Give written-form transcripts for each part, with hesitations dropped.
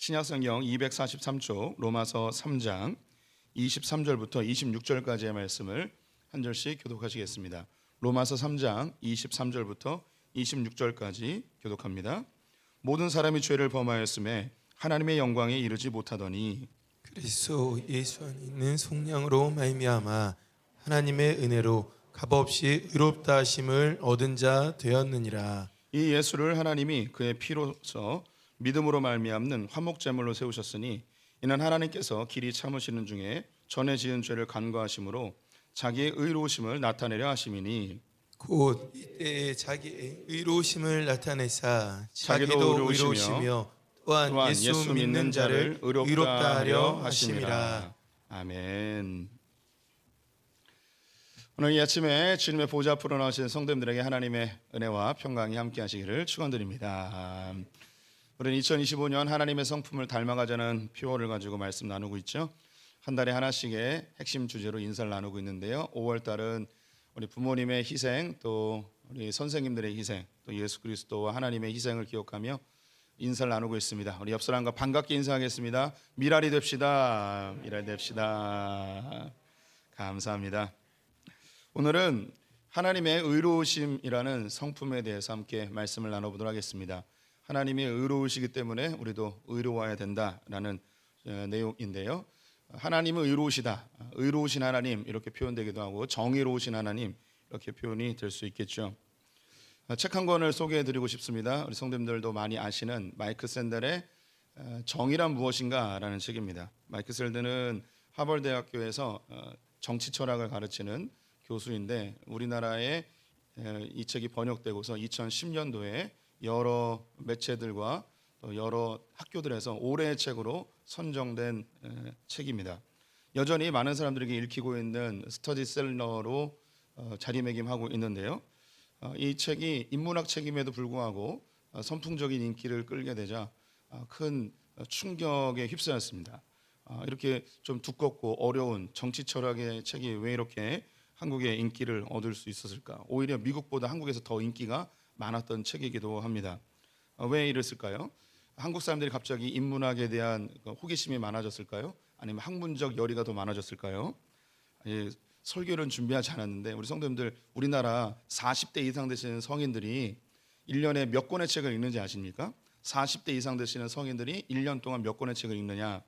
신약성경 243쪽 로마서 3장 23절부터 26절까지의 말씀을 한 절씩 교독하시겠습니다. 로마서 3장 23절부터 26절까지 교독합니다. 모든 사람이 죄를 범하였음에 하나님의 영광에 이르지 못하더니 그리스도 예수 안에 있는 속량으로 말미암아 하나님의 은혜로 값없이 의롭다 하심을 얻은 자 되었느니라. 이 예수를 하나님이 그의 피로서 믿음으로 말미암는 화목제물로 세우셨으니 이는 하나님께서 길이 참으시는 중에 전에 지은 죄를 간과하심으로 자기의 의로우심을 나타내려 하심이니 곧 이때에 자기의 의로우심을 나타내사 자기도 자기도 의로우시며 또한 예수 믿는 자를 의롭다 하려 하심이라. 아멘. 오늘 이 아침에 주님의 보좌 앞으로 나오신 성도님들에게 하나님의 은혜와 평강이 함께 하시기를 축원드립니다. 우리는 2025년 하나님의 성품을 닮아가자는 표어를 가지고 말씀 나누고 있죠. 한 달에 하나씩의 핵심 주제로 인사를 나누고 있는데요. 5월 달은 우리 부모님의 희생, 또 우리 선생님들의 희생, 또 예수 그리스도와 하나님의 희생을 기억하며 인사를 나누고 있습니다. 우리 옆 사람과 반갑게 인사하겠습니다. 미랄이 됩시다. 미랄이 됩시다. 감사합니다. 오늘은 하나님의 의로우심이라는 성품에 대해서 함께 말씀을 나눠보도록 하겠습니다. 하나님이 의로우시기 때문에 우리도 의로워야 된다라는 내용인데요. 하나님은 의로우시다, 의로우신 하나님 이렇게 표현되기도 하고 정의로우신 하나님 이렇게 표현이 될 수 있겠죠. 책 한 권을 소개해드리고 싶습니다. 우리 성도님들도 많이 아시는 마이크 샌델의 정의란 무엇인가라는 책입니다. 마이크 샌델은 하버드대학교에서 정치 철학을 가르치는 교수인데 우리나라에 이 책이 번역되고서 2010년도에 여러 매체들과 또 여러 학교들에서 올해의 책으로 선정된 책입니다. 여전히 많은 사람들에게 읽히고 있는 스터디셀러로 자리매김하고 있는데요. 이 책이 인문학 책임에도 불구하고 선풍적인 인기를 끌게 되자 큰 충격에 휩싸였습니다. 이렇게 좀 두껍고 어려운 정치 철학의 책이 왜 이렇게 한국의 인기를 얻을 수 있었을까? 오히려 미국보다 한국에서 더 인기가 많았던 책이기도 합니다. 왜 이랬을까요? 한국 사람들이 갑자기 인문학에 대한 호기심이 많아졌을까요? 아니면 학문적 열의가 더 많아졌을까요? 설교는 준비하지 않았는데 우리 성도님들 우리나라 40대 이상 되시는 성인들이 1년에 몇 권의 책을 읽는지 아십니까? 40대 이상 되시는 성인들이 1년 동안 몇 권의 책을 읽느냐?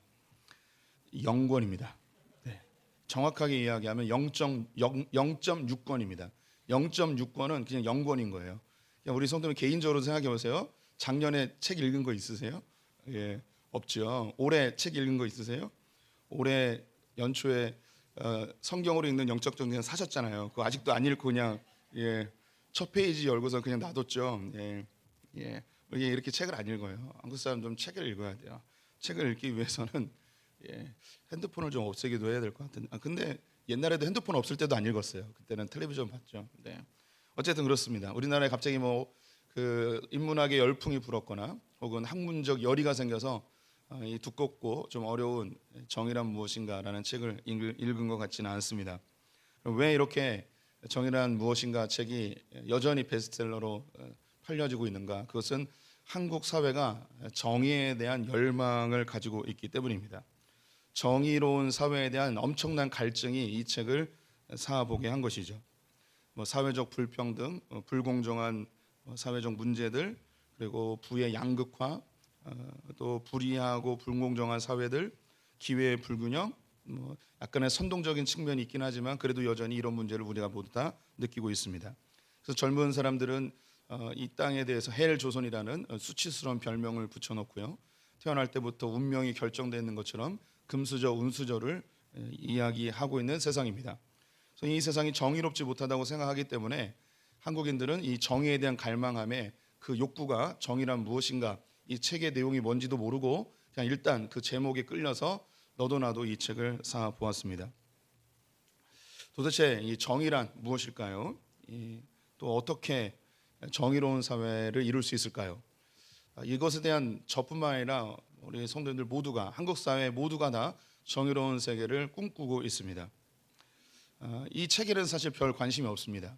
0권입니다. 네. 정확하게 이야기하면 0.6권입니다. 0.6권은 그냥 0권인 거예요. 우리 성도님 개인적으로 생각해 보세요. 작년에 책 읽은 거 있으세요? 예, 없죠. 올해 책 읽은 거 있으세요? 올해 연초에 성경으로 읽는 영적 정리는 사셨잖아요. 그거 아직도 안 읽고 그냥 첫 페이지 열고서 그냥 놔뒀죠. 우리 이렇게 책을 안 읽어요. 한국 사람 좀 책을 읽어야 돼요. 책을 읽기 위해서는 핸드폰을 좀 없애기도 해야 될 것 같은데. 근데 옛날에도 핸드폰 없을 때도 안 읽었어요. 그때는 텔레비전 봤죠. 네. 어쨌든 그렇습니다. 우리나라에 갑자기 그 인문학의 열풍이 불었거나 혹은 학문적 열의가 생겨서 이 두껍고 좀 어려운 정의란 무엇인가라는 책을 읽은 것 같지는 않습니다. 왜 이렇게 정의란 무엇인가 책이 여전히 베스트셀러로 팔려지고 있는가? 그것은 한국 사회가 정의에 대한 열망을 가지고 있기 때문입니다. 정의로운 사회에 대한 엄청난 갈증이 이 책을 사보게 한 것이죠. 사회적 불평등, 불공정한 사회적 문제들, 그리고 부의 양극화, 또 불이하고 불공정한 사회들, 기회의 불균형, 약간의 선동적인 측면이 있긴 하지만 그래도 여전히 이런 문제를 우리가 모두 다 느끼고 있습니다. 그래서 젊은 사람들은 이 땅에 대해서 헬 조선이라는 수치스러운 별명을 붙여놓고요. 태어날 때부터 운명이 결정되어 있는 것처럼 금수저, 운수저를 이야기하고 있는 세상입니다. 이 세상이 정의롭지 못하다고 생각하기 때문에 한국인들은 이 정의에 대한 갈망함에 그 욕구가 정의란 무엇인가 이 책의 내용이 뭔지도 모르고 그냥 일단 그 제목에 끌려서 너도 나도 이 책을 사 보았습니다. 도대체 이 정의란 무엇일까요? 또 어떻게 정의로운 사회를 이룰 수 있을까요? 이것에 대한 저뿐만 아니라 우리 성도님들 모두가 한국 사회 모두가 다 정의로운 세계를 꿈꾸고 있습니다. 이 책에는 사실 별 관심이 없습니다.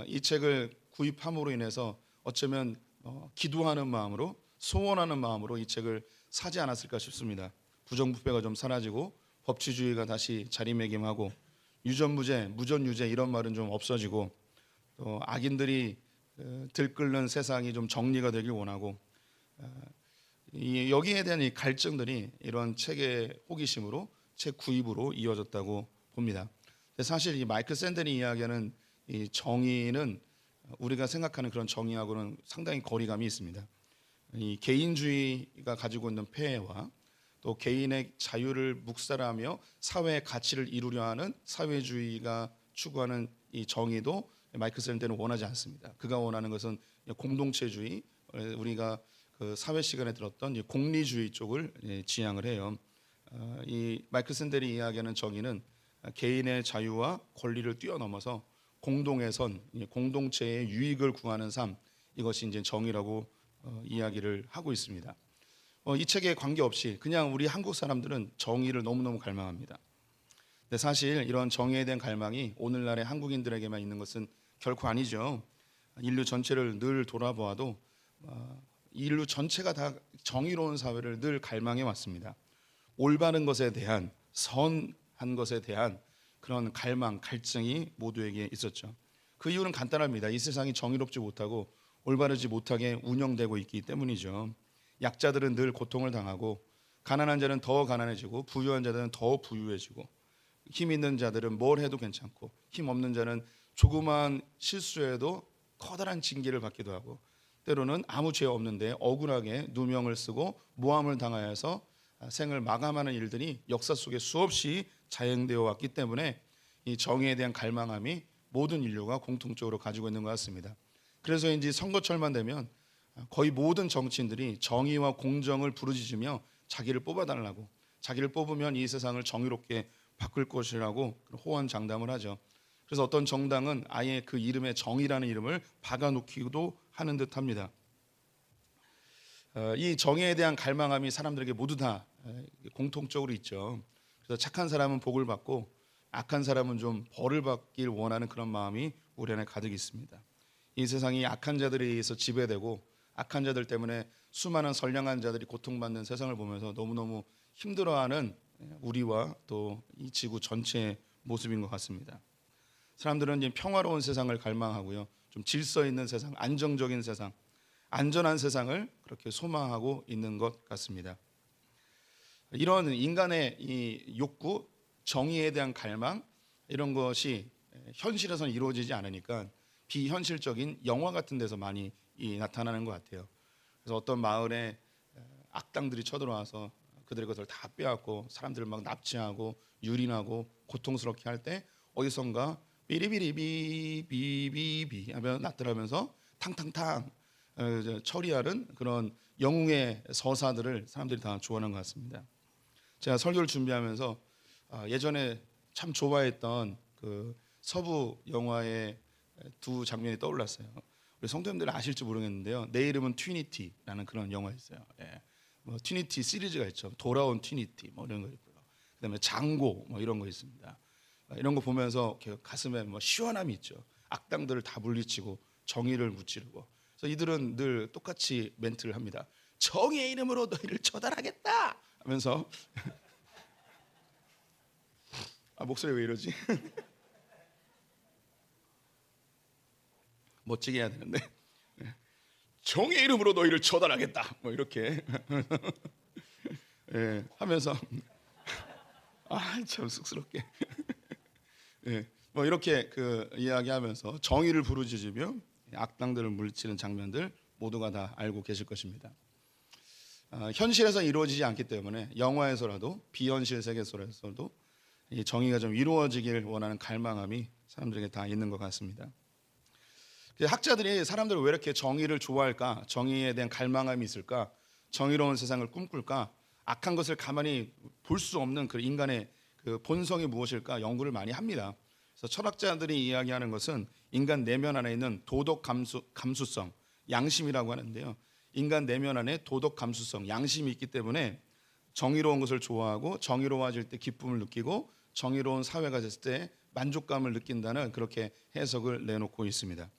이 책을 구입함으로 인해서 어쩌면 기도하는 마음으로 소원하는 마음으로 이 책을 사지 않았을까 싶습니다. 부정부패가 좀 사라지고 법치주의가 다시 자리매김하고 유전무죄, 무전유죄 이런 말은 좀 없어지고 또 악인들이 들끓는 세상이 좀 정리가 되길 원하고 여기에 대한 이 갈증들이 이런 책의 호기심으로 책 구입으로 이어졌다고 봅니다. 사실 이 마이클 샌델이 이야기하는 이 정의는 우리가 생각하는 그런 정의하고는 상당히 거리감이 있습니다. 이 개인주의가 가지고 있는 폐해와 또 개인의 자유를 묵살하며 사회의 가치를 이루려 하는 사회주의가 추구하는 이 정의도 마이클 샌델은 원하지 않습니다. 그가 원하는 것은 공동체주의, 우리가 그 사회 시간에 들었던 이 공리주의 쪽을 지향을 해요. 이 마이클 샌델이 이야기하는 정의는 개인의 자유와 권리를 뛰어넘어서 공동의 선, 공동체의 유익을 구하는 삶, 이것이 이제 정의라고 이야기를 하고 있습니다. 이 책에 관계없이 그냥 우리 한국 사람들은 정의를 너무너무 갈망합니다. 근데 사실 이런 정의에 대한 갈망이 오늘날의 한국인들에게만 있는 것은 결코 아니죠. 인류 전체를 늘 돌아보아도 인류 전체가 다 정의로운 사회를 늘 갈망해 왔습니다. 올바른 것에 대한, 선한 것에 대한 그런 갈망, 갈증이 모두에게 있었죠. 그 이유는 간단합니다. 이 세상이 정의롭지 못하고 올바르지 못하게 운영되고 있기 때문이죠. 약자들은 늘 고통을 당하고 가난한 자는 더 가난해지고 부유한 자들은 더 부유해지고 힘 있는 자들은 뭘 해도 괜찮고 힘 없는 자는 조그마한 실수에도 커다란 징계를 받기도 하고 때로는 아무 죄 없는데 억울하게 누명을 쓰고 모함을 당하여서 생을 마감하는 일들이 역사 속에 수없이 자행되어 왔기 때문에 이 정의에 대한 갈망함이 모든 인류가 공통적으로 가지고 있는 것 같습니다. 그래서인지 선거철만 되면 거의 모든 정치인들이 정의와 공정을 부르짖으며 자기를 뽑아달라고, 자기를 뽑으면 이 세상을 정의롭게 바꿀 것이라고 호언장담을 하죠. 그래서 어떤 정당은 아예 그 이름에 정의라는 이름을 박아놓기도 하는 듯합니다. 이 정의에 대한 갈망함이 사람들에게 모두 다 공통적으로 있죠. 그래서 착한 사람은 복을 받고 악한 사람은 좀 벌을 받길 원하는 그런 마음이 우리 안에 가득 있습니다. 이 세상이 악한 자들에 의해서 지배되고 악한 자들 때문에 수많은 선량한 자들이 고통받는 세상을 보면서 너무너무 힘들어하는 우리와 또 이 지구 전체의 모습인 것 같습니다. 사람들은 이제 평화로운 세상을 갈망하고요, 좀 질서 있는 세상, 안정적인 세상, 안전한 세상을 그렇게 소망하고 있는 것 같습니다. 이런 인간의 이 욕구, 정의에 대한 갈망 이런 것이 현실에서는 이루어지지 않으니까 비현실적인 영화 같은 데서 많이 나타나는 것 같아요. 그래서 어떤 마을에 악당들이 쳐들어와서 그들의 것을 다 빼앗고 사람들을 막 납치하고 유린하고 고통스럽게 할 때 어디선가 비리비리비비비비 하면 나타나면서 탕탕탕 처리하는 그런 영웅의 서사들을 사람들이 다 좋아하는 것 같습니다. 제가 설교를 준비하면서 예전에 참 좋아했던 그 서부 영화의 두 장면이 떠올랐어요. 우리 성도님들 아실지 모르겠는데요. 내 이름은 트리니티라는 그런 영화 있어요. 예. 뭐 트리니티 시리즈가 있죠. 돌아온 트리니티 뭐 이런 거 있고요. 그다음에 장고 뭐 이런 거 있습니다. 이런 거 보면서 가슴에 뭐 시원함이 있죠. 악당들을 다 물리치고 정의를 무찌르고. 그래서 이들은 늘 똑같이 멘트를 합니다. 정의의 이름으로 너희를 처단하겠다 하면서 목소리 왜 이러지? 멋지게 해야 되는데 정의의 이름으로 너희를 처단하겠다 뭐 이렇게 예, 하면서 참 쑥스럽게 예, 뭐 이렇게 그 이야기하면서 정의를 부르짖으며 악당들을 물리치는 장면들 모두가 다 알고 계실 것입니다. 현실에서 이루어지지 않기 때문에 영화에서라도 비현실 세계에서라도 이 정의가 좀 이루어지길 원하는 갈망함이 사람들에게 다 있는 것 같습니다. 학자들이 사람들을 왜 이렇게 정의를 좋아할까? 정의에 대한 갈망함이 있을까? 정의로운 세상을 꿈꿀까? 악한 것을 가만히 볼 수 없는 그 인간의 그 본성이 무엇일까? 연구를 많이 합니다. 그래서 철학자들이 이야기하는 것은 인간 내면 안에 있는 도덕 감수성, 양심이라고 하는데요. 인간 내면 안에 도덕 감수성, 양심이 있기 때문에 정의로운 것을 좋아하고 정의로워질 때 기쁨을 느끼고 정의로운 사회가 됐을 때 만족감을 느낀다는 그렇게 해석을 내놓고 있습니다.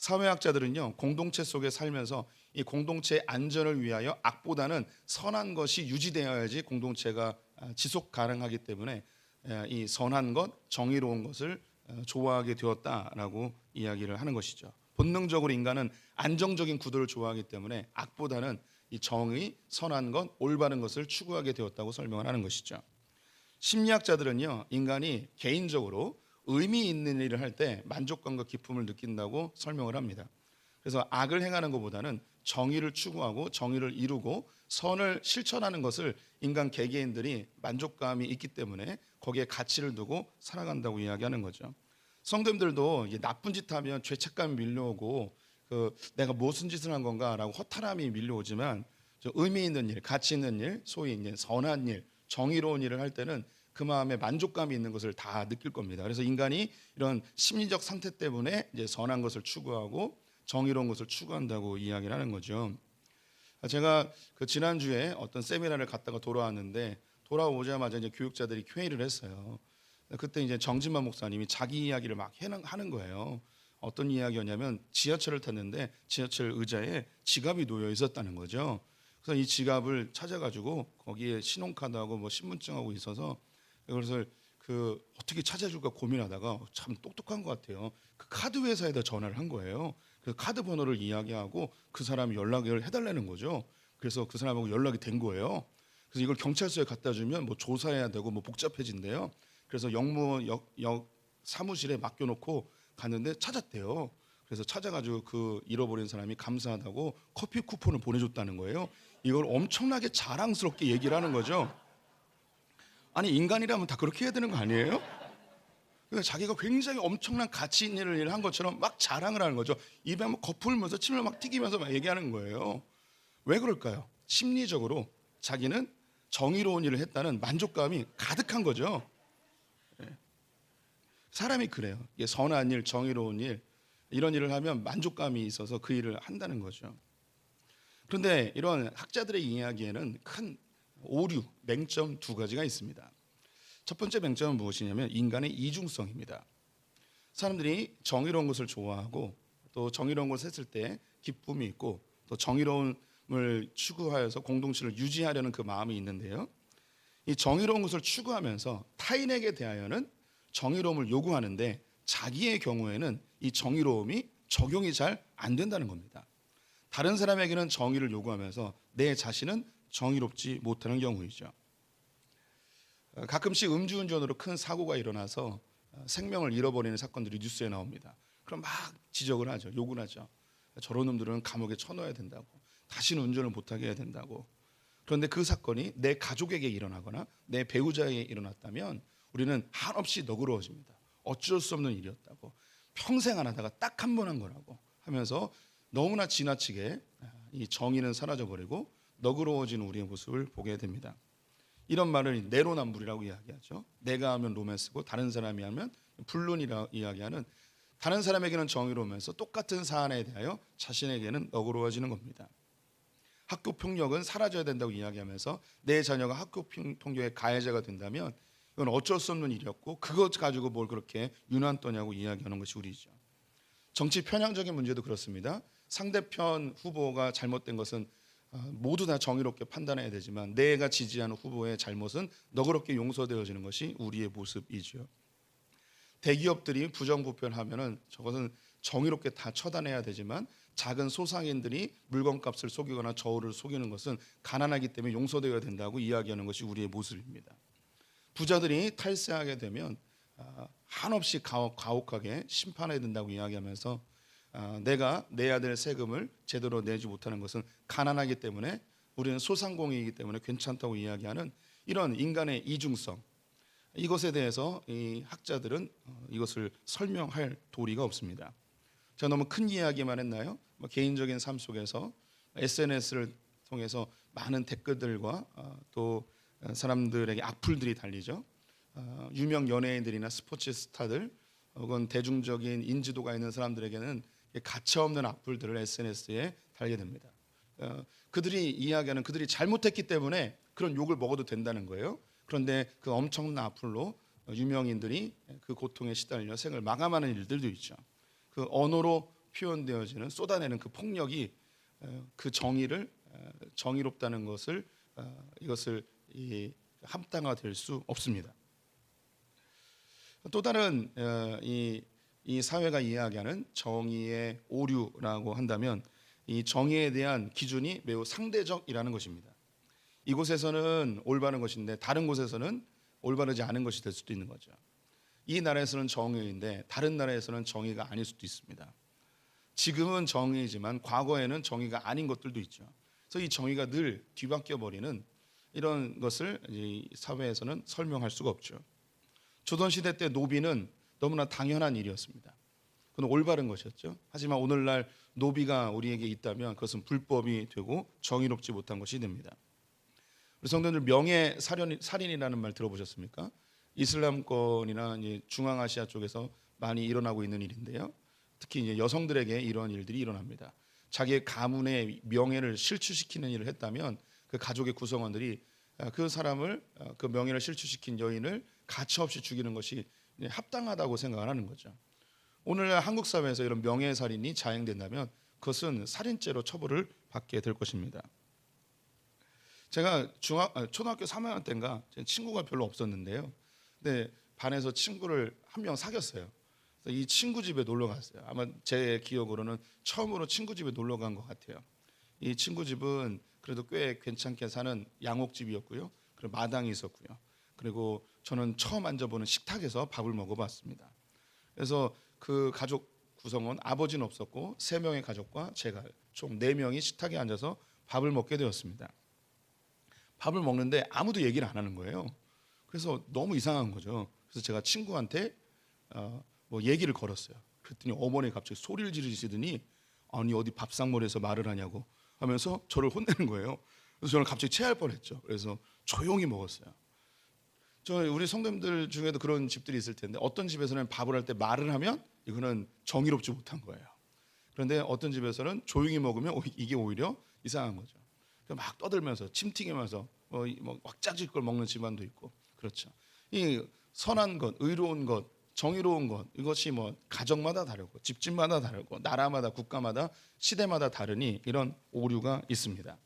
사회학자들은요, 공동체 속에 살면서 이 공동체의 안전을 위하여 악보다는 선한 것이 유지되어야지 공동체가 지속 가능하기 때문에 이 선한 것, 정의로운 것을 좋아하게 되었다라고 이야기를 하는 것이죠. 본능적으로 인간은 안정적인 구도를 좋아하기 때문에 악보다는 이 정의, 선한 것, 올바른 것을 추구하게 되었다고 설명을 하는 것이죠. 심리학자들은요, 인간이 개인적으로 의미 있는 일을 할 때 만족감과 기쁨을 느낀다고 설명을 합니다. 그래서 악을 행하는 것보다는 정의를 추구하고 정의를 이루고 선을 실천하는 것을 인간 개개인들이 만족감이 있기 때문에 거기에 가치를 두고 살아간다고 이야기하는 거죠. 성도님들도 나쁜 짓 하면 죄책감이 밀려오고 내가 무슨 짓을 한 건가라고 허탈함이 밀려오지만 의미 있는 일, 가치 있는 일, 소위 이제 선한 일, 정의로운 일을 할 때는 그 마음에 만족감이 있는 것을 다 느낄 겁니다. 그래서 인간이 이런 심리적 상태 때문에 이제 선한 것을 추구하고 정의로운 것을 추구한다고 이야기를 하는 거죠. 제가 그 지난주에 어떤 세미나를 갔다가 돌아왔는데 돌아오자마자 이제 교육자들이 회의를 했어요. 그때 이제 정진만 목사님이 자기 이야기를 막 하는 거예요. 어떤 이야기였냐면 지하철을 탔는데 지하철 의자에 지갑이 놓여 있었다는 거죠. 그래서 이 지갑을 찾아가지고 거기에 신용카드하고 뭐 신분증하고 있어서 그래서 어떻게 찾아줄까 고민하다가 참 똑똑한 것 같아요. 그 카드 회사에다 전화를 한 거예요. 그래서 카드 번호를 이야기하고 그 사람이 연락을 해달라는 거죠. 그래서 그 사람하고 연락이 된 거예요. 그래서 이걸 경찰서에 갖다 주면 뭐 조사해야 되고 뭐 복잡해진대요. 그래서 역무원 역 사무실에 맡겨놓고 갔는데 찾았대요. 그래서 찾아가지고 그 잃어버린 사람이 감사하다고 커피 쿠폰을 보내줬다는 거예요. 이걸 엄청나게 자랑스럽게 얘기를 하는 거죠. 아니 인간이라면 다 그렇게 해야 되는 거 아니에요? 그러니까 자기가 굉장히 엄청난 가치 있는 일을 한 것처럼 막 자랑을 하는 거죠. 입에 막 거품을 침을 막 튀기면서 막 얘기하는 거예요. 왜 그럴까요? 심리적으로 자기는 정의로운 일을 했다는 만족감이 가득한 거죠. 사람이 그래요. 이게 선한 일, 정의로운 일 이런 일을 하면 만족감이 있어서 그 일을 한다는 거죠. 그런데 이런 학자들의 이야기에는 큰 오류, 맹점 두 가지가 있습니다. 첫 번째 맹점은 무엇이냐면 인간의 이중성입니다. 사람들이 정의로운 것을 좋아하고 또 정의로운 것을 했을 때 기쁨이 있고 또 정의로움을 추구하여서 공동체를 유지하려는 그 마음이 있는데요. 이 정의로운 것을 추구하면서 타인에게 대하여는 정의로움을 요구하는데 자기의 경우에는 이 정의로움이 적용이 잘 안 된다는 겁니다. 다른 사람에게는 정의를 요구하면서 내 자신은 정의롭지 못하는 경우이죠. 가끔씩 음주운전으로 큰 사고가 일어나서 생명을 잃어버리는 사건들이 뉴스에 나옵니다. 그럼 막 지적을 하죠. 욕을 하죠. 저런 놈들은 감옥에 쳐넣어야 된다고. 다시는 운전을 못하게 해야 된다고. 그런데 그 사건이 내 가족에게 일어나거나 내 배우자에게 일어났다면 우리는 한없이 너그러워집니다. 어쩔 수 없는 일이었다고. 평생 안 하다가 딱 한 번 한 거라고 하면서 너무나 지나치게 이 정의는 사라져버리고 너그러워지는 우리의 모습을 보게 됩니다. 이런 말을 내로남불이라고 이야기하죠. 내가 하면 로맨스고 다른 사람이 하면 불륜이라고 이야기하는 다른 사람에게는 정의로우면서 똑같은 사안에 대하여 자신에게는 너그러워지는 겁니다. 학교 폭력은 사라져야 된다고 이야기하면서 내 자녀가 학교 폭력의 가해자가 된다면 이건 어쩔 수 없는 일이었고 그것 가지고 뭘 그렇게 유난 떠냐고 이야기하는 것이 우리죠. 정치 편향적인 문제도 그렇습니다. 상대편 후보가 잘못된 것은 모두 다 정의롭게 판단해야 되지만 내가 지지하는 후보의 잘못은 너그럽게 용서되어지는 것이 우리의 모습이죠. 대기업들이 부정부패하면은 저것은 정의롭게 다 처단해야 되지만 작은 소상인들이 물건값을 속이거나 저울을 속이는 것은 가난하기 때문에 용서되어야 된다고 이야기하는 것이 우리의 모습입니다. 부자들이 탈세하게 되면 한없이 가혹하게 심판해야 된다고 이야기하면서 내가 내야 될 세금을 제대로 내지 못하는 것은 가난하기 때문에 우리는 소상공인이기 때문에 괜찮다고 이야기하는 이런 인간의 이중성, 이것에 대해서 이 학자들은 이것을 설명할 도리가 없습니다. 제가 너무 큰 이야기만 했나요? 개인적인 삶 속에서 SNS를 통해서 많은 댓글들과 또 사람들에게 악플들이 달리죠. 유명 연예인들이나 스포츠 스타들 혹은 대중적인 인지도가 있는 사람들에게는 가차없는 악플들을 SNS에 달게 됩니다. 그들이 이야기하는 그들이 잘못했기 때문에 그런 욕을 먹어도 된다는 거예요. 그런데 그 엄청난 악플로 유명인들이 그 고통에 시달려 생을 마감하는 일들도 있죠. 그 언어로 표현되어지는 쏟아내는 그 폭력이 그 정의를 정의롭다는 것을 이것을 합당화될 수 없습니다. 또 다른 이 사회가 이야기하는 정의의 오류라고 한다면 이 정의에 대한 기준이 매우 상대적이라는 것입니다. 이곳에서는 올바른 것인데 다른 곳에서는 올바르지 않은 것이 될 수도 있는 거죠. 이 나라에서는 정의인데 다른 나라에서는 정의가 아닐 수도 있습니다. 지금은 정의이지만 과거에는 정의가 아닌 것들도 있죠. 그래서 이 정의가 늘 뒤바뀌어 버리는 이런 것을 이 사회에서는 설명할 수가 없죠. 조선시대 때 노비는 너무나 당연한 일이었습니다. 그건 올바른 것이었죠. 하지만 오늘날 노비가 우리에게 있다면 그것은 불법이 되고 정의롭지 못한 것이 됩니다. 우리 성도들 명예살인이라는 말 들어보셨습니까? 이슬람권이나 중앙아시아 쪽에서 많이 일어나고 있는 일인데요. 특히 이제 여성들에게 이런 일들이 일어납니다. 자기의 가문의 명예를 실추시키는 일을 했다면 그 가족의 구성원들이 그 사람을 그 명예를 실추시킨 여인을 가차없이 죽이는 것이 합당하다고 생각을 하는 거죠. 오늘날 한국 사회에서 이런 명예살인이 자행된다면 그것은 살인죄로 처벌을 받게 될 것입니다. 제가 초등학교 3학년 때인가 제 친구가 별로 없었는데요. 근데 반에서 친구를 한 명 사귀었어요. 그래서 이 친구 집에 놀러 갔어요. 아마 제 기억으로는 처음으로 친구 집에 놀러 간 것 같아요. 이 친구 집은 그래도 꽤 괜찮게 사는 양옥집이었고요. 그리고 마당이 있었고요. 그리고 저는 처음 앉아보는 식탁에서 밥을 먹어봤습니다. 그래서 그 가족 구성원 아버지는 없었고 3명의 가족과 제가 총 4명이 식탁에 앉아서 밥을 먹게 되었습니다. 밥을 먹는데 아무도 얘기를 안 하는 거예요. 그래서 너무 이상한 거죠. 그래서 제가 친구한테 뭐 얘기를 걸었어요. 그랬더니 어머니가 갑자기 소리를 지르시더니 아니 어디 밥상머리에서 말을 하냐고 하면서 저를 혼내는 거예요. 그래서 저는 갑자기 체할 뻔했죠. 그래서 조용히 먹었어요. 우리 성도님들 중에도 그런 집들이 있을 텐데 어떤 집에서는 밥을 할 때 말을 하면 이거는 정의롭지 못한 거예요. 그런데 어떤 집에서는 조용히 먹으면 이게 오히려 이상한 거죠. 막 떠들면서 침튀기면서 뭐 왁자질 걸 먹는 집안도 있고 그렇죠. 이 선한 것, 의로운 것, 정의로운 것 이것이 뭐 가정마다 다르고 집집마다 다르고 나라마다 국가마다 시대마다 다르니 이런 오류가 있습니다.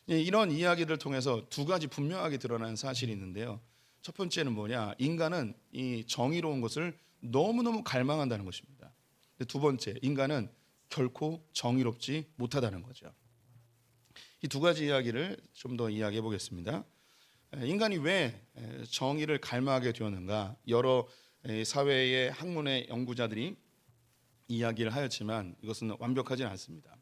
이런 이야기를 통해서 두 가지 분명하게 드러나는 사실이 있는데요. 첫 번째는 뭐냐? 인간은 이 정의로운 것을 너무너무 갈망한다는 것입니다. 두 번째, 인간은 결코 정의롭지 못하다는 거죠. 이 두 가지 이야기를 좀 더 이야기해 보겠습니다. 인간이 왜 정의를 갈망하게 되었는가? 여러 사회의 학문의 연구자들이 이야기를 하였지만 이것은 완벽하지는 않습니다.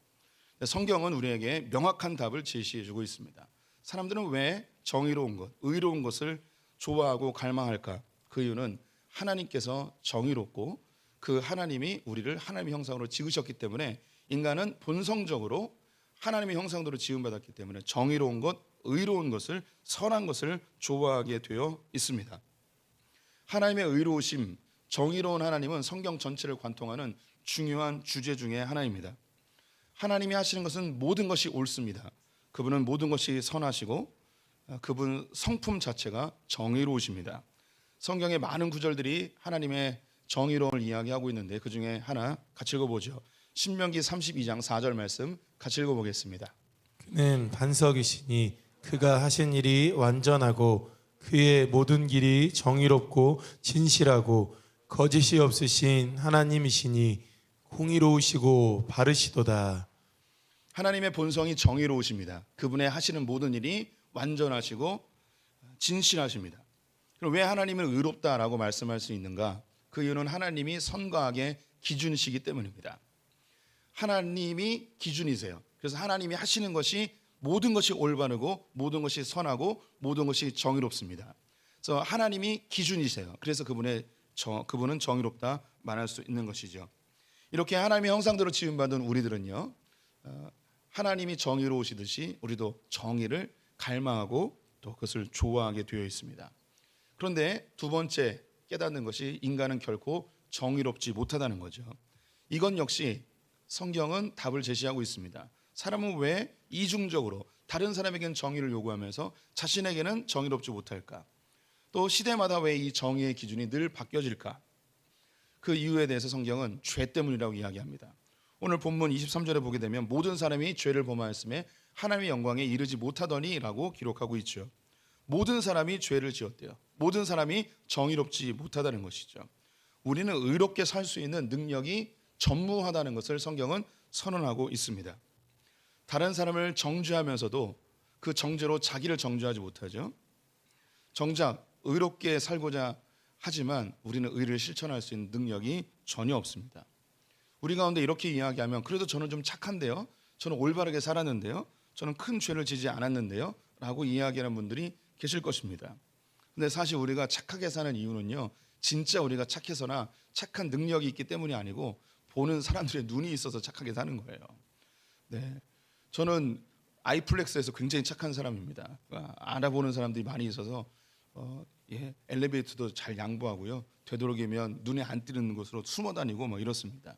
성경은 우리에게 명확한 답을 제시해 주고 있습니다. 사람들은 왜 정의로운 것, 의로운 것을 좋아하고 갈망할까? 그 이유는 하나님께서 정의롭고 그 하나님이 우리를 하나님의 형상으로 지으셨기 때문에 인간은 본성적으로 하나님의 형상으로 지음받았기 때문에 정의로운 것, 의로운 것을, 선한 것을 좋아하게 되어 있습니다. 하나님의 의로우심, 정의로운 하나님은 성경 전체를 관통하는 중요한 주제 중에 하나입니다. 하나님이 하시는 것은 모든 것이 옳습니다. 그분은 모든 것이 선하시고 그분 성품 자체가 정의로우십니다. 성경의 많은 구절들이 하나님의 정의로움을 이야기하고 있는데 그 중에 하나 같이 읽어보죠. 신명기 32장 4절 말씀 같이 읽어보겠습니다. 그는 반석이시니 그가 하신 일이 완전하고 그의 모든 길이 정의롭고 진실하고 거짓이 없으신 하나님이시니 공의로우시고 바르시도다. 하나님의 본성이 정의로우십니다. 그분의 하시는 모든 일이 완전하시고 진실하십니다. 그럼 왜 하나님은 의롭다라고 말씀할 수 있는가? 그 이유는 하나님이 선과 악의 기준이시기 때문입니다. 하나님이 기준이세요. 그래서 하나님이 하시는 것이 모든 것이 올바르고 모든 것이 선하고 모든 것이 정의롭습니다. 그래서 하나님이 기준이세요. 그래서 그분은 정의롭다 말할 수 있는 것이죠. 이렇게 하나님의 형상대로 지음받은 우리들은요, 하나님이 정의로우시듯이 우리도 정의를 갈망하고 또 그것을 좋아하게 되어 있습니다. 그런데 두 번째 깨닫는 것이 인간은 결코 정의롭지 못하다는 거죠. 이건 역시 성경은 답을 제시하고 있습니다. 사람은 왜 이중적으로 다른 사람에게는 정의를 요구하면서 자신에게는 정의롭지 못할까? 또 시대마다 왜 이 정의의 기준이 늘 바뀌어질까? 그 이유에 대해서 성경은 죄 때문이라고 이야기합니다. 오늘 본문 23절에 보게 되면 모든 사람이 죄를 범하였음에 하나님의 영광에 이르지 못하더니라고 기록하고 있죠. 모든 사람이 죄를 지었대요. 모든 사람이 정의롭지 못하다는 것이죠. 우리는 의롭게 살 수 있는 능력이 전무하다는 것을 성경은 선언하고 있습니다. 다른 사람을 정죄하면서도 그 정죄로 자기를 정죄하지 못하죠. 정작 의롭게 살고자 하지만 우리는 의를 실천할 수 있는 능력이 전혀 없습니다. 우리 가운데 이렇게 이야기하면 그래도 저는 좀 착한데요, 저는 올바르게 살았는데요, 저는 큰 죄를 지지 않았는데요 라고 이야기하는 분들이 계실 것입니다. 근데 사실 우리가 착하게 사는 이유는요, 진짜 우리가 착해서나 착한 능력이 있기 때문이 아니고 보는 사람들의 눈이 있어서 착하게 사는 거예요. 네, 저는 아이플렉스에서 굉장히 착한 사람입니다. 알아보는 사람들이 많이 있어서 엘리베이터도 잘 양보하고요, 되도록이면 눈에 안 띄는 곳으로 숨어 다니고 뭐 이렇습니다.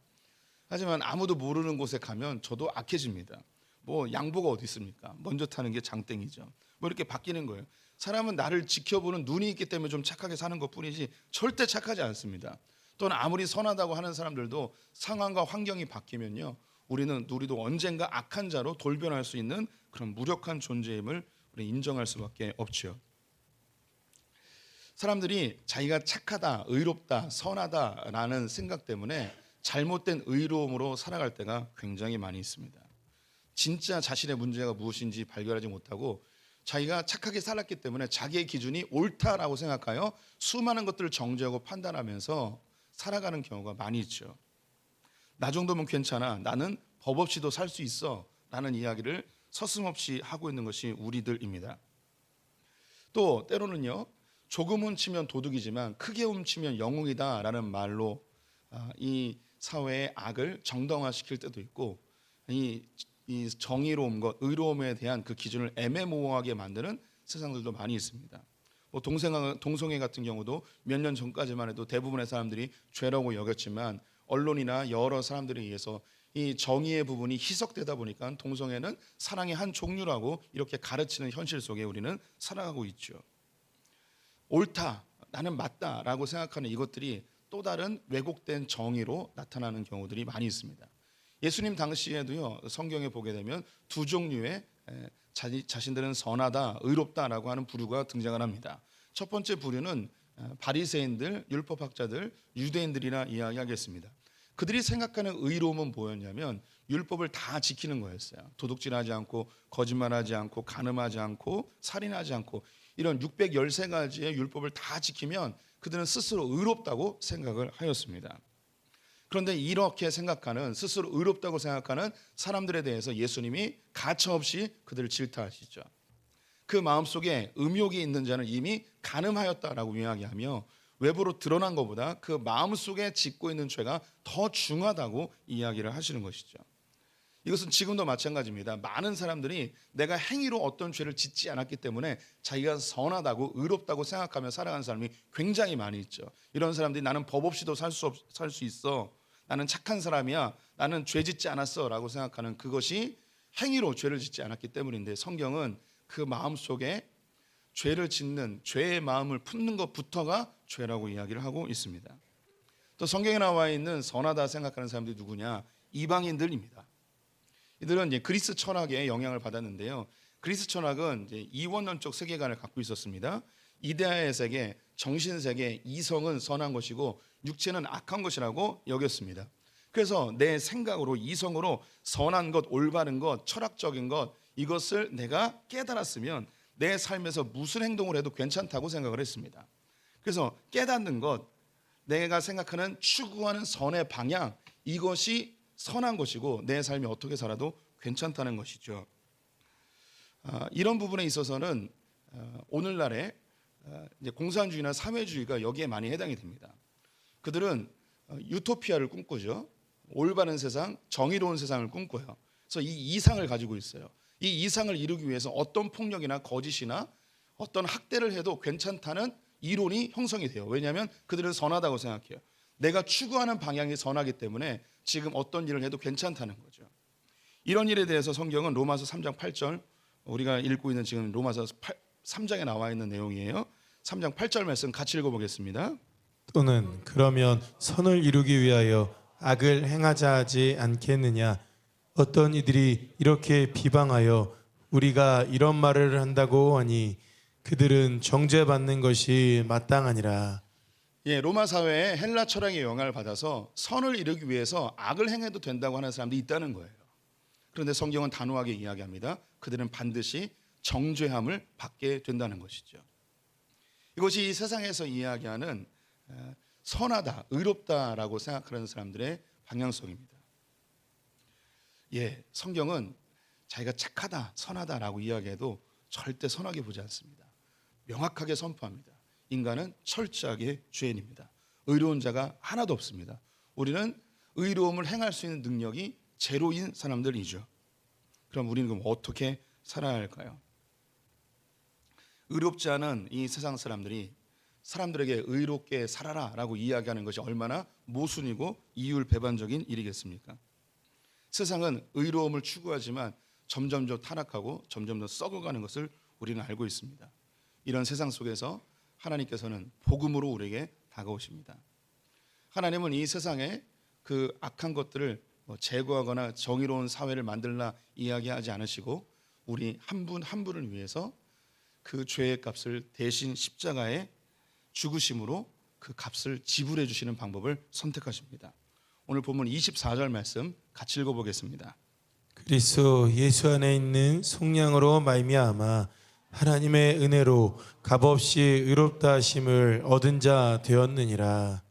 하지만 아무도 모르는 곳에 가면 저도 악해집니다. 뭐 양보가 어디 있습니까? 먼저 타는 게 장땡이죠. 뭐 이렇게 바뀌는 거예요. 사람은 나를 지켜보는 눈이 있기 때문에 좀 착하게 사는 것뿐이지 절대 착하지 않습니다. 또는 아무리 선하다고 하는 사람들도 상황과 환경이 바뀌면요, 우리도 언젠가 악한 자로 돌변할 수 있는 그런 무력한 존재임을 우리 인정할 수밖에 없죠. 사람들이 자기가 착하다, 의롭다, 선하다라는 생각 때문에 잘못된 의로움으로 살아갈 때가 굉장히 많이 있습니다. 진짜 자신의 문제가 무엇인지 발견하지 못하고 자기가 착하게 살았기 때문에 자기의 기준이 옳다라고 생각하여 수많은 것들을 정죄하고 판단하면서 살아가는 경우가 많이 있죠. 나 정도면 괜찮아, 나는 법 없이도 살 수 있어 라는 이야기를 서슴없이 하고 있는 것이 우리들입니다. 또 때로는요, 조금 훔치면 도둑이지만 크게 훔치면 영웅이다 라는 말로 이 사회의 악을 정당화시킬 때도 있고, 이 정의로운 것, 의로움에 대한 그 기준을 애매모호하게 만드는 세상들도 많이 있습니다. 뭐 동성애 같은 경우도 몇 년 전까지만 해도 대부분의 사람들이 죄라고 여겼지만 언론이나 여러 사람들에 의해서 이 정의의 부분이 희석되다 보니까 동성애는 사랑의 한 종류라고 이렇게 가르치는 현실 속에 우리는 살아가고 있죠. 옳다, 나는 맞다라고 생각하는 이것들이 또 다른 왜곡된 정의로 나타나는 경우들이 많이 있습니다. 예수님 당시에도요, 성경에 보게 되면 두 종류의 자신들은 선하다, 의롭다라고 하는 부류가 등장을 합니다. 첫 번째 부류는 바리새인들, 율법학자들, 유대인들이라 이야기하겠습니다. 그들이 생각하는 의로움은 뭐였냐면 율법을 다 지키는 거였어요. 도둑질하지 않고, 거짓말하지 않고, 간음하지 않고, 살인하지 않고, 이런 613가지의 율법을 다 지키면 그들은 스스로 의롭다고 생각을 하였습니다. 그런데 이렇게 생각하는, 스스로 의롭다고 생각하는 사람들에 대해서 예수님이 가차없이 그들을 질타하시죠. 그 마음속에 음욕이 있는 자는 이미 간음하였다라고 이야기하며 외부로 드러난 것보다 그 마음속에 짓고 있는 죄가 더 중하다고 이야기를 하시는 것이죠. 이것은 지금도 마찬가지입니다. 많은 사람들이 내가 행위로 어떤 죄를 짓지 않았기 때문에 자기가 선하다고 의롭다고 생각하며 살아가는 사람이 굉장히 많이 있죠. 이런 사람들이 나는 법 없이도 살 수 있어, 나는 착한 사람이야, 나는 죄 짓지 않았어 라고 생각하는 그것이 행위로 죄를 짓지 않았기 때문인데, 성경은 그 마음속에 죄를 짓는, 죄의 마음을 품는 것부터가 죄라고 이야기를 하고 있습니다. 또 성경에 나와 있는 선하다 생각하는 사람들이 누구냐? 이방인들입니다. 이들은 이제 그리스 철학의 영향을 받았는데요. 그리스 철학은 이제 이원론적 세계관을 갖고 있었습니다. 이데아의 세계, 정신 세계, 이성은 선한 것이고 육체는 악한 것이라고 여겼습니다. 그래서 내 생각으로, 이성으로 선한 것, 올바른 것, 철학적인 것, 이것을 내가 깨달았으면 내 삶에서 무슨 행동을 해도 괜찮다고 생각을 했습니다. 그래서 깨닫는 것, 내가 생각하는 추구하는 선의 방향, 이것이 선한 것이고 내 삶이 어떻게 살아도 괜찮다는 것이죠. 이런 부분에 있어서는 오늘날의 이제 공산주의나 사회주의가 여기에 많이 해당이 됩니다. 그들은 유토피아를 꿈꾸죠. 올바른 세상, 정의로운 세상을 꿈꿔요. 그래서 이 이상을 가지고 있어요. 이 이상을 이루기 위해서 어떤 폭력이나 거짓이나 어떤 학대를 해도 괜찮다는 이론이 형성이 돼요. 왜냐하면 그들은 선하다고 생각해요. 내가 추구하는 방향이 선하기 때문에 지금 어떤 일을 해도 괜찮다는 거죠. 이런 일에 대해서 성경은 로마서 3장 8절, 우리가 읽고 있는 지금 로마서 3장에 나와 있는 내용이에요. 3장 8절 말씀 같이 읽어보겠습니다. 또는 그러면 선을 이루기 위하여 악을 행하자 하지 않겠느냐? 어떤 이들이 이렇게 비방하여 우리가 이런 말을 한다고 하니 그들은 정죄받는 것이 마땅하니라. 예, 로마 사회에 헬라 철학의 영향을 받아서 선을 이루기 위해서 악을 행해도 된다고 하는 사람들이 있다는 거예요. 그런데 성경은 단호하게 이야기합니다. 그들은 반드시 정죄함을 받게 된다는 것이죠. 이것이 이 세상에서 이야기하는 선하다, 의롭다라고 생각하는 사람들의 방향성입니다. 예, 성경은 자기가 착하다, 선하다라고 이야기해도 절대 선하게 보지 않습니다. 명확하게 선포합니다. 인간은 철저하게 죄인입니다. 의로운 자가 하나도 없습니다. 우리는 의로움을 행할 수 있는 능력이 제로인 사람들이죠. 그럼 우리는 그럼 어떻게 살아야 할까요? 의롭지 않은 이 세상 사람들이 사람들에게 의롭게 살아라라고 이야기하는 것이 얼마나 모순이고 이율배반적인 일이겠습니까? 세상은 의로움을 추구하지만 점점 더 타락하고 점점 더 썩어가는 것을 우리는 알고 있습니다. 이런 세상 속에서 하나님께서는 복음으로 우리에게 다가오십니다. 하나님은 이 세상에 그 악한 것들을 제거하거나 정의로운 사회를 만들라 이야기하지 않으시고 우리 한 분 한 분을 위해서 그 죄의 값을 대신 십자가에 죽으심으로 그 값을 지불해 주시는 방법을 선택하십니다. 오늘 본문 24절 말씀 같이 읽어보겠습니다. 그리스도 예수 안에 있는 속량으로 말미암아 하나님의 은혜로 값없이 의롭다 하심을 얻은 자 되었느니라.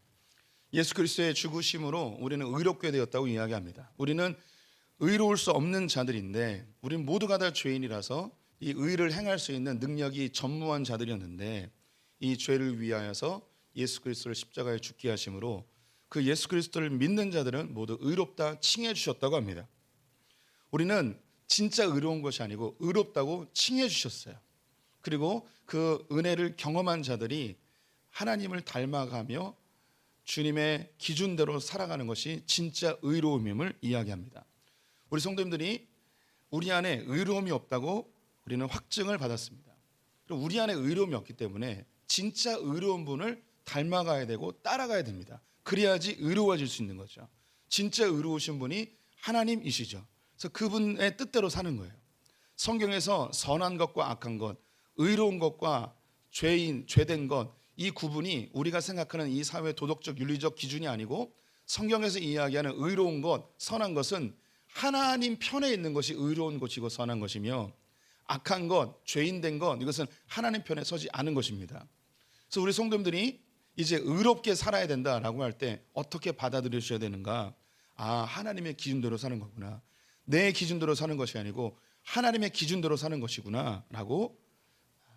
예수 그리스도의 죽으심으로 우리는 의롭게 되었다고 이야기합니다. 우리는 의로울 수 없는 자들인데 우리는 모두가 다 죄인이라서 이 의를 행할 수 있는 능력이 전무한 자들이었는데 이 죄를 위하여서 예수 그리스도를 십자가에 죽게 하심으로 그 예수 그리스도를 믿는 자들은 모두 의롭다 칭해 주셨다고 합니다. 우리는 진짜 의로운 것이 아니고 의롭다고 칭해 주셨어요. 그리고 그 은혜를 경험한 자들이 하나님을 닮아가며 주님의 기준대로 살아가는 것이 진짜 의로움임을 이야기합니다. 우리 성도님들이 우리 안에 의로움이 없다고 우리는 확증을 받았습니다. 그럼 우리 안에 의로움이 없기 때문에 진짜 의로운 분을 닮아가야 되고 따라가야 됩니다. 그래야지 의로워질 수 있는 거죠. 진짜 의로우신 분이 하나님이시죠. 그래서 그분의 뜻대로 사는 거예요. 성경에서 선한 것과 악한 것, 의로운 것과 죄인, 죄된 것, 이 구분이 우리가 생각하는 이 사회 도덕적 윤리적 기준이 아니고 성경에서 이야기하는 의로운 것, 선한 것은 하나님 편에 있는 것이 의로운 것이고 선한 것이며 악한 것, 죄인된 것, 이것은 하나님 편에 서지 않은 것입니다. 그래서 우리 성도님들이 이제 의롭게 살아야 된다라고 할 때 어떻게 받아들여셔야 되는가? 아, 하나님의 기준대로 사는 거구나. 내 기준대로 사는 것이 아니고 하나님의 기준대로 사는 것이구나 라고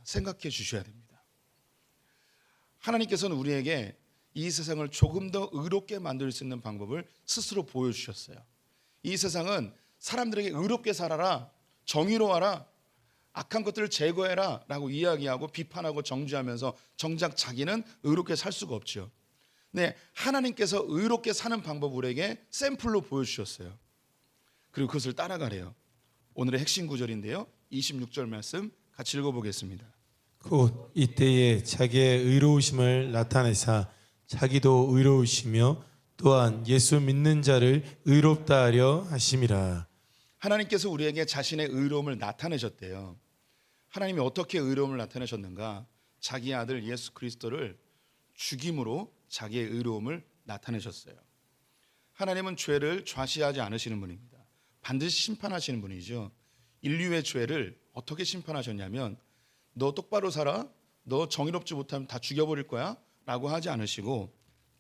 생각해 주셔야 됩니다. 하나님께서는 우리에게 이 세상을 조금 더 의롭게 만들 수 있는 방법을 스스로 보여주셨어요. 이 세상은 사람들에게 의롭게 살아라, 정의로워라, 악한 것들을 제거해라 라고 이야기하고 비판하고 정죄하면서 정작 자기는 의롭게 살 수가 없죠. 네, 하나님께서 의롭게 사는 방법을 우리에게 샘플로 보여주셨어요. 그리고 그것을 따라가래요. 오늘의 핵심 구절인데요, 26절 말씀 같이 읽어보겠습니다. 곧 이때에 자기의 의로우심을 나타내사 자기도 의로우시며 또한 예수 믿는 자를 의롭다 하려 하심이라. 하나님께서 우리에게 자신의 의로움을 나타내셨대요. 하나님이 어떻게 의로움을 나타내셨는가? 자기 아들 예수 그리스도를 죽임으로 자기의 의로움을 나타내셨어요. 하나님은 죄를 좌시하지 않으시는 분입니다. 반드시 심판하시는 분이죠. 인류의 죄를 어떻게 심판하셨냐면 너 똑바로 살아, 너 정의롭지 못하면 다 죽여버릴 거야 라고 하지 않으시고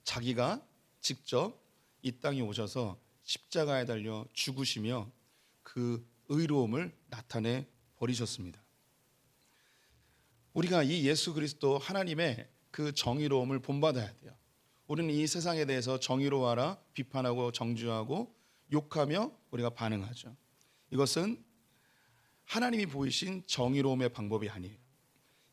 자기가 직접 이 땅에 오셔서 십자가에 달려 죽으시며 그 의로움을 나타내 버리셨습니다. 우리가 이 예수 그리스도 하나님의 그 정의로움을 본받아야 돼요. 우리는 이 세상에 대해서 정의로워라 비판하고 정죄하고 욕하며 우리가 반응하죠. 이것은 하나님이 보이신 정의로움의 방법이 아니에요.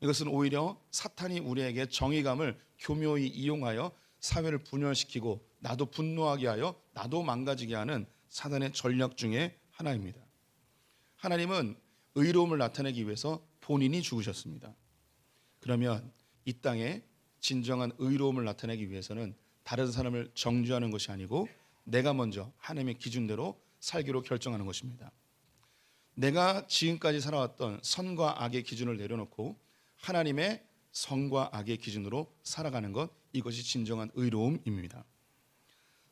이것은 오히려 사탄이 우리에게 정의감을 교묘히 이용하여 사회를 분열시키고 나도 분노하게 하여 나도 망가지게 하는 사단의 전략 중에 하나입니다. 하나님은 의로움을 나타내기 위해서 본인이 죽으셨습니다. 그러면 이 땅에 진정한 의로움을 나타내기 위해서는 다른 사람을 정죄하는 것이 아니고 내가 먼저 하나님의 기준대로 살기로 결정하는 것입니다. 내가 지금까지 살아왔던 선과 악의 기준을 내려놓고 하나님의 선과 악의 기준으로 살아가는 것, 이것이 진정한 의로움입니다.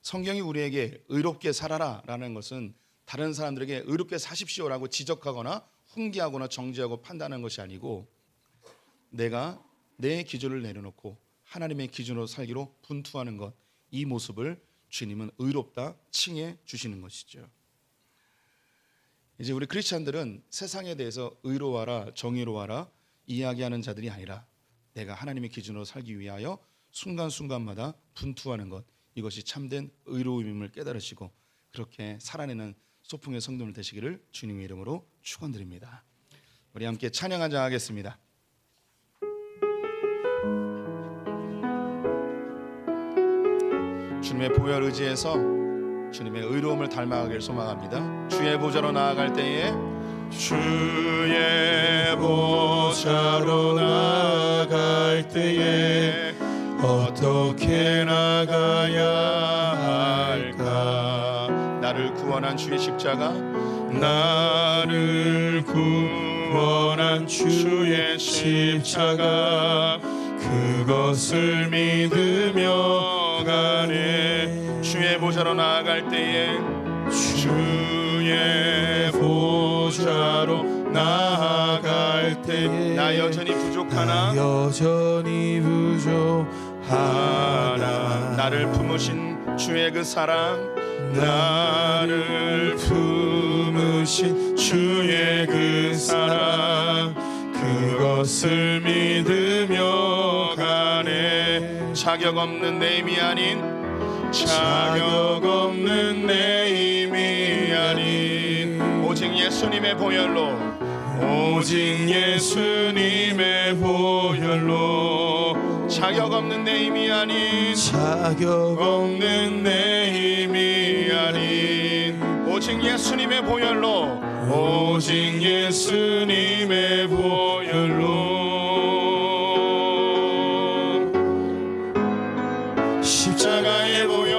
성경이 우리에게 의롭게 살아라라는 것은 다른 사람들에게 의롭게 사십시오라고 지적하거나 훈계하거나 정죄하고 판단하는 것이 아니고 내가 내 기준을 내려놓고 하나님의 기준으로 살기로 분투하는 것, 이 모습을 주님은 의롭다 칭해 주시는 것이죠. 이제 우리 크리스찬들은 세상에 대해서 의로워라, 정의로워라 이야기하는 자들이 아니라 내가 하나님의 기준으로 살기 위하여 순간순간마다 분투하는 것, 이것이 참된 의로움임을 깨달으시고 그렇게 살아내는 소풍의 성도들 되시기를 주님의 이름으로 축원드립니다. 우리 함께 찬양하자 하겠습니다. 주님의 보혈 의지해서 주님의 의로움을 닮아가길 소망합니다. 주의 보좌로 나아갈 때에 주의 보좌로 나아갈 때에 어떻게 나가야 할까? 나를 구원한 주의 십자가, 나를 구원한 주의 십자가, 그것을 믿으며 가네. 주의 보좌로 나아갈 때에 주의 보좌로 나아갈 때에 나 여전히 부족하나 나를 품으신 주의 그 사랑, 나를 품으신 주의 그 사랑, 그것을 믿으며 가네. 자격 없는 내 힘이 아닌 자격 없는 내 힘이 아닌 오직 예수님의 보혈로, 오직 예수님의 보혈로, 자격 없는 내 힘이 아닌 자격 없는 내 힘이 아닌 오직 예수님의 보혈로, 오직 예수님의 보혈로, 십자가의 보혈,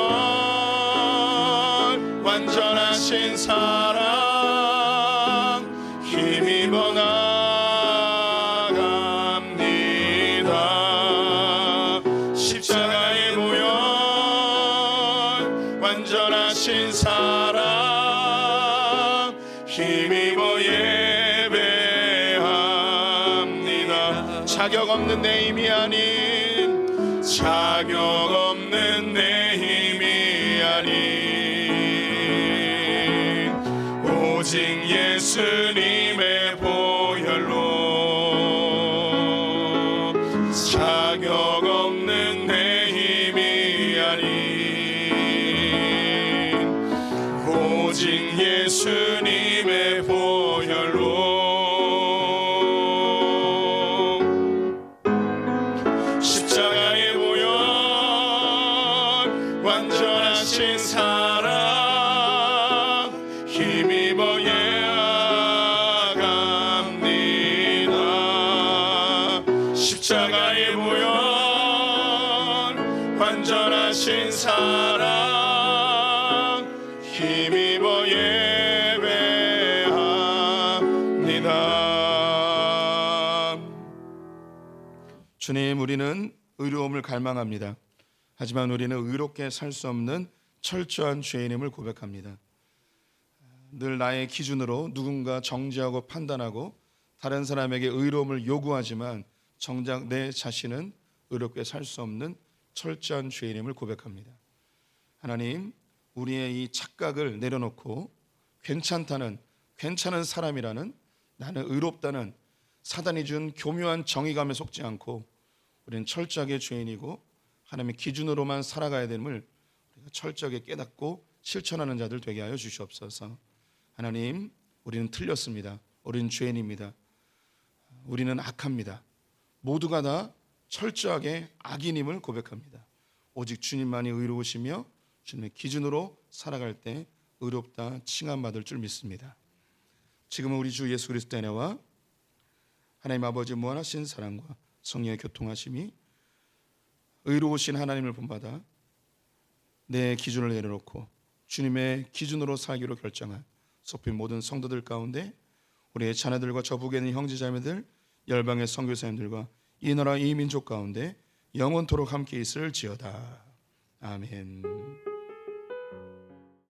완전하신 사랑 힘입어 나갑니다. 십자가의 보혈, 완전하신 사랑 힘입어 예배합니다. 자격 없는 내 힘이 아닌 자격 없는 내 힘이 아닌 오직 예수님의 보혈로, 자격 없는 내 힘이 아닌 오직 예수님의 보혈로, 십자가의 보혈, 완전하신 사랑 힘입어 예배합니다. 십자가의 보혈, 완전하신 사랑 힘입어 예배합니다. 주님, 우리는 의로움을 갈망합니다. 하지만 우리는 의롭게 살 수 없는 철저한 죄인임을 고백합니다. 늘 나의 기준으로 누군가 정죄하고 판단하고 다른 사람에게 의로움을 요구하지만 정작 내 자신은 의롭게 살 수 없는 철저한 죄인임을 고백합니다. 하나님, 우리의 이 착각을 내려놓고 괜찮은 사람이라는, 나는 의롭다는 사단이 준 교묘한 정의감에 속지 않고 우리는 철저하게 죄인이고 하나님의 기준으로만 살아가야 됨을 우리가 철저하게 깨닫고 실천하는 자들 되게 하여 주시옵소서. 하나님, 우리는 틀렸습니다. 우리는 죄인입니다. 우리는 악합니다. 모두가 다 철저하게 악인임을 고백합니다. 오직 주님만이 의로우시며 주님의 기준으로 살아갈 때 의롭다 칭함받을 줄 믿습니다. 지금은 우리 주 예수 그리스도의 은혜와 하나님 아버지 무한하신 사랑과 성령의 교통하심이 의로우신 하나님을 본받아 내 기준을 내려놓고 주님의 기준으로 살기로 결정한 소핀 모든 성도들 가운데 우리의 자녀들과 저북에 있는 형제자매들, 열방의 선교사님들과 이 나라 이 민족 가운데 영원토록 함께 있을지어다. 아멘.